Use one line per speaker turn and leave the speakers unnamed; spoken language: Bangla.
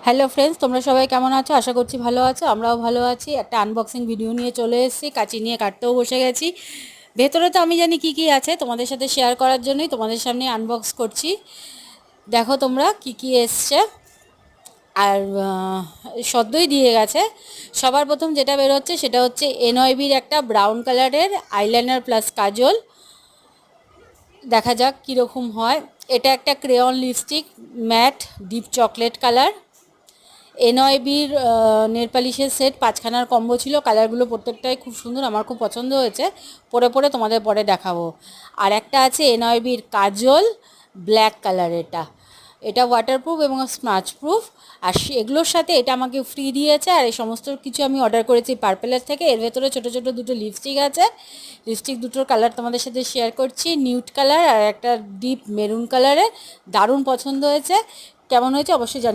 হ্যালো ফ্রেন্ডস, তোমরা সবাই কেমন আছো? আশা করছি ভালো আছো। আমরাও ভালো আছি। একটা আনবক্সিং ভিডিও নিয়ে চলে এসেছি, কাঁচি নিয়ে কাটতেও বসে গেছি। ভেতরে তো আমি জানি কি কি আছে, তোমাদের সাথে শেয়ার করার জন্যই তোমাদের সামনে আনবক্স করছি। দেখো তোমরা কি কি এসছে। আর সদ্যই দিয়ে গেছে। সবার প্রথম যেটা বেরোচ্ছে সেটা হচ্ছে এনওয়াইবির একটা ব্রাউন কালারের আইলাইনার প্লাস কাজল। দেখা যাক কীরকম হয়। এটা একটা crayon lipstick, matte deep chocolate colour. এনওয়াইবির নেল পালিশের সেট 5খানার কম্বো ছিল। কালারগুলো প্রত্যেকটাই খুব সুন্দর, আমার খুব পছন্দ হয়েছে। পরে পরে তোমাদের পরে দেখাবো। আর একটা আছে এনওয়াইবির কাজল, ব্ল্যাক কালার। এটা এটা ওয়াটারপ্রুফ এবং স্মাচ প্রুফ। আর এগুলোর সাথে এটা আমাকে ফ্রি দিয়েছে। আর এই সমস্ত কিছু আমি অর্ডার করেছি পার্পেলের থেকে। এর ভেতরে ছোটো ছোটো দুটো লিপস্টিক আছে। লিপস্টিক দুটোর কালার তোমাদের সাথে শেয়ার করছি, নিউড কালার আর একটা ডিপ মেরুন কালারে। দারুণ পছন্দ হয়েছে। কেমন হয়েছে অবশ্যই জানি।